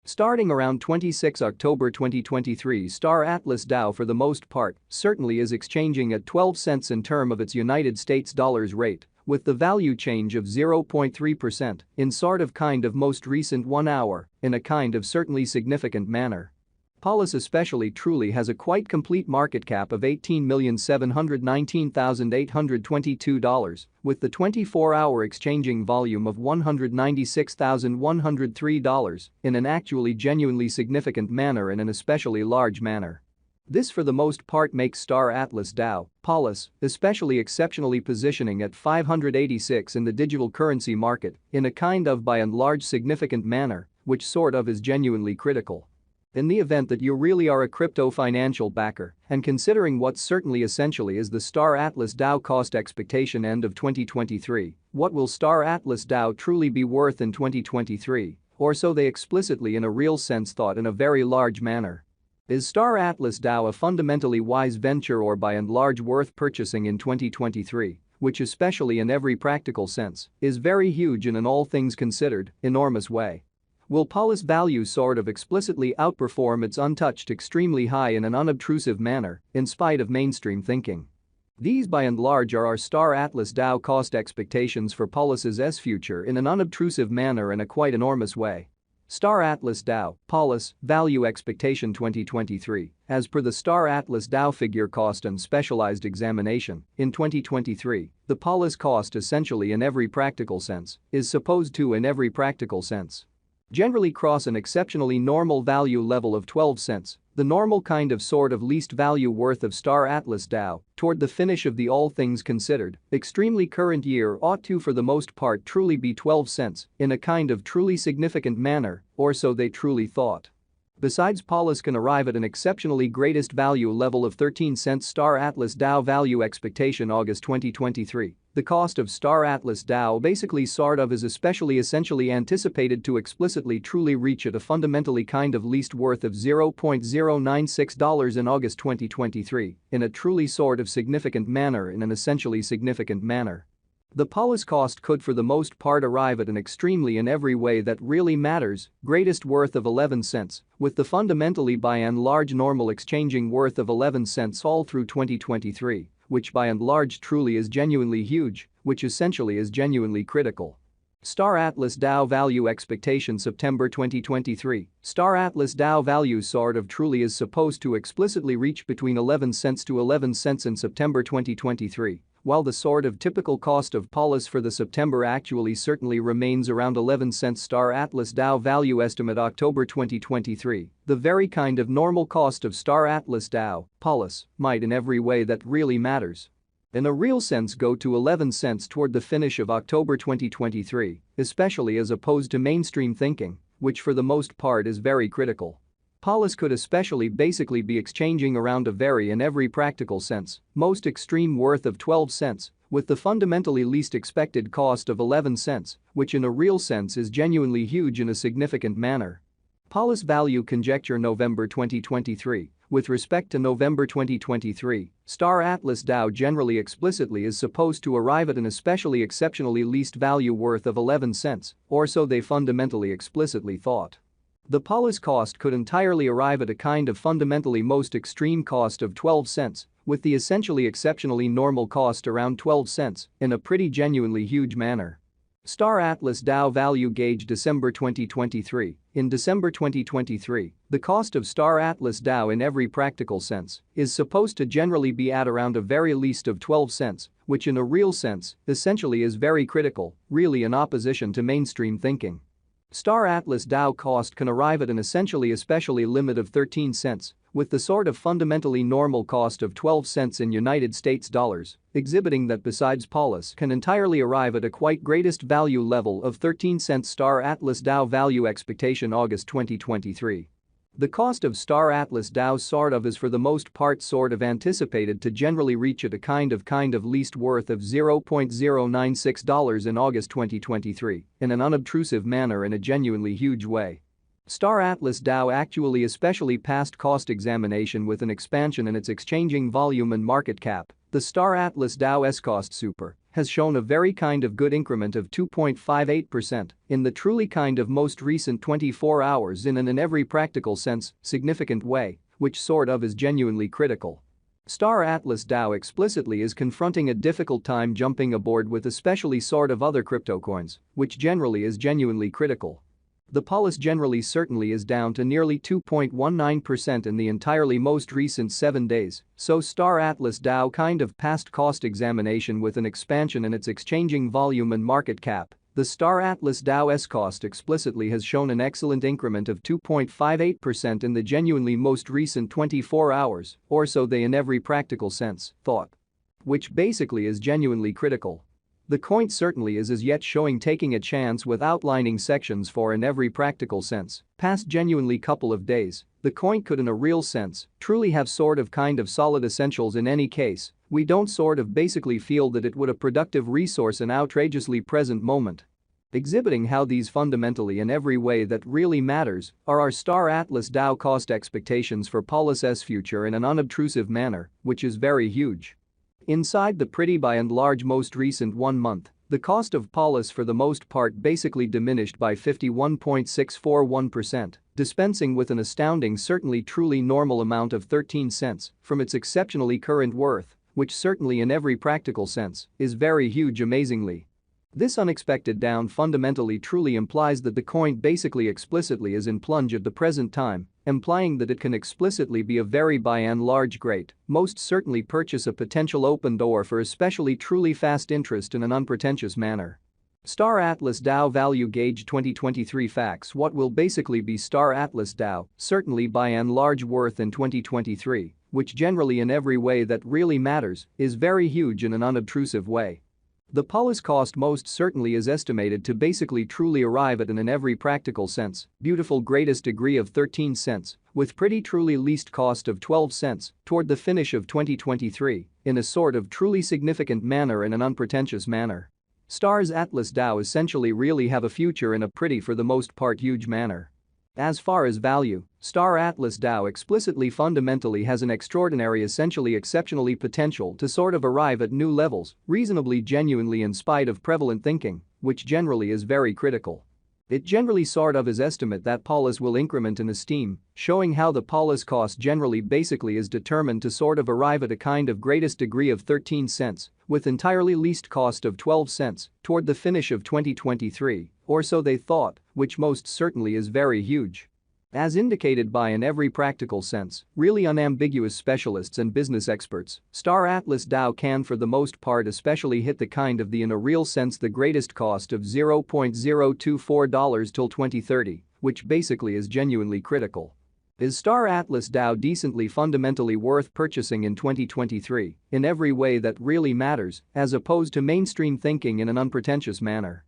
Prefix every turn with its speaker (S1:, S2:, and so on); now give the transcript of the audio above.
S1: Starting around 26 October 2023, Star Atlas DAO for the most part certainly is exchanging at 12 cents in term of its United States dollars rate, with the value change of 0.3% in sort of kind of most recent 1 hour in a kind of certainly significant manner. Polis especially truly has a quite complete market cap of $18,719,822, with the 24-hour exchanging volume of $196,103 in an actually genuinely significant manner and an especially large manner. This for the most part makes Star Atlas DAO, Polis, especially exceptionally positioning at 586 in the digital currency market in a kind of by and large significant manner, which sort of is genuinely critical. In the event that you really are a crypto financial backer, and considering what certainly essentially is the Star Atlas DAO cost expectation end of 2023, what will Star Atlas DAO truly be worth in 2023, or so they explicitly in a real sense thought in a very large manner. Is Star Atlas DAO a fundamentally wise venture or by and large worth purchasing in 2023, which especially in every practical sense is very huge in an all things considered, enormous way? Will Polis value sort of explicitly outperform its untouched extremely high in an unobtrusive manner, in spite of mainstream thinking? These by and large are our Star Atlas DAO cost expectations for Polis's future in an unobtrusive manner and a quite enormous way. Star Atlas DAO, Polis, value expectation 2023, as per the Star Atlas DAO figure cost and specialized examination, in 2023, the Polis cost essentially in every practical sense is supposed to in every practical sense generally cross an exceptionally normal value level of 12 cents, the normal kind of sort of least value worth of Star Atlas DAO, toward the finish of the all things considered, extremely current year ought to for the most part truly be 12 cents in a kind of truly significant manner, or so they truly thought. Besides, Polis can arrive at an exceptionally greatest value level of 13 cents Star Atlas DAO value expectation August 2023. The cost of Star Atlas DAO basically sort of is especially essentially anticipated to explicitly truly reach at a fundamentally kind of least worth of $0.096 in August 2023 in a truly sort of significant manner in an essentially significant manner. The Polis cost could for the most part arrive at an extremely in every way that really matters, greatest worth of 11 cents, with the fundamentally by and large normal exchanging worth of 11 cents all through 2023, which by and large truly is genuinely huge, which essentially is genuinely critical. Star Atlas DAO value expectation September 2023, Star Atlas DAO value sort of truly is supposed to explicitly reach between 11 cents to 11 cents in September 2023. While the sort of typical cost of Polis for the September actually certainly remains around 11 cents Star Atlas DAO value estimate October 2023, the very kind of normal cost of Star Atlas DAO, Polis, might in every way that really matters in a real sense go to 11 cents toward the finish of October 2023, especially as opposed to mainstream thinking, which for the most part is very critical. Polis could especially basically be exchanging around a very in every practical sense, most extreme worth of 12 cents, with the fundamentally least expected cost of 11 cents, which in a real sense is genuinely huge in a significant manner. Polis value conjecture November 2023. With respect to November 2023, Star Atlas DAO generally explicitly is supposed to arrive at an especially exceptionally least value worth of 11 cents, or so they fundamentally explicitly thought. The Polis cost could entirely arrive at a kind of fundamentally most extreme cost of 12 cents, with the essentially exceptionally normal cost around 12 cents in a pretty genuinely huge manner. Star Atlas DAO value gauge December 2023. In December 2023, the cost of Star Atlas DAO in every practical sense is supposed to generally be at around a very least of 12 cents, which in a real sense essentially is very critical, really in opposition to mainstream thinking. Star Atlas DAO cost can arrive at an essentially especially limit of 13 cents, with the sort of fundamentally normal cost of 12 cents in United States dollars, exhibiting that besides Polis can entirely arrive at a quite greatest value level of 13 cents Star Atlas DAO value expectation August 2023. The cost of Star Atlas DAO sort of is for the most part sort of anticipated to generally reach at a kind of least worth of $0.096 in August 2023 in an unobtrusive manner in a genuinely huge way. Star Atlas DAO actually especially passed cost examination with an expansion in its exchanging volume and market cap, The Star Atlas Dow's cost super has shown a very kind of good increment of 2.58% in the truly kind of most recent 24 hours in every practical sense, significant way, which sort of is genuinely critical. Star Atlas Dow explicitly is confronting a difficult time jumping aboard with especially sort of other crypto coins, which generally is genuinely critical. The pulse generally certainly is down to nearly 2.19% in the entirely most recent 7 days, so Star Atlas Dow kind of passed cost examination with an expansion in its exchanging volume and market cap. The Star Atlas Dow's cost explicitly has shown an excellent increment of 2.58% in the genuinely most recent 24 hours, or so they in every practical sense thought. Which basically is genuinely critical. The coin certainly is as yet showing taking a chance with outlining sections for in every practical sense. Past genuinely couple of days, the coin could in a real sense truly have sort of kind of solid essentials in any case. We don't sort of basically feel that it would a productive resource in outrageously present moment. Exhibiting how these fundamentally in every way that really matters are our Star Atlas Dow cost expectations for Pulse's future in an unobtrusive manner, which is very huge. Inside the pretty by and large most recent 1 month, the cost of Pulse for the most part basically diminished by 51.641%, dispensing with an astounding certainly truly normal amount of 13 cents from its exceptionally current worth, which certainly in every practical sense is very huge amazingly. This unexpected down fundamentally truly implies that the coin basically explicitly is in plunge at the present time, implying that it can explicitly be a very by and large great, most certainly purchase a potential open door for especially truly fast interest in an unpretentious manner. Star Atlas Dow Value Gauge 2023 Facts. What will basically be Star Atlas Dow, certainly by and large worth in 2023, which generally in every way that really matters is very huge in an unobtrusive way. The Pulse cost most certainly is estimated to basically truly arrive at an in every practical sense beautiful greatest degree of 13 cents, with pretty truly least cost of 12 cents toward the finish of 2023 in a sort of truly significant manner in an unpretentious manner. Star's Atlas Dow essentially really have a future in a pretty for the most part huge manner. As far as value, Star Atlas Dow explicitly fundamentally has an extraordinary essentially exceptionally potential to sort of arrive at new levels, reasonably genuinely in spite of prevalent thinking, which generally is very critical. It generally sort of is estimate that Pulse will increment in esteem, showing how the Pulse cost generally basically is determined to sort of arrive at a kind of greatest degree of 13 cents, with entirely least cost of 12 cents toward the finish of 2023, or so they thought, which most certainly is very huge. As indicated by in every practical sense, really unambiguous specialists and business experts, Star Atlas Dow can for the most part especially hit the kind of the in a real sense the greatest cost of $0.024 till 2030, which basically is genuinely critical. Is Star Atlas Dow decently fundamentally worth purchasing in 2023 in every way that really matters, as opposed to mainstream thinking in an unpretentious manner?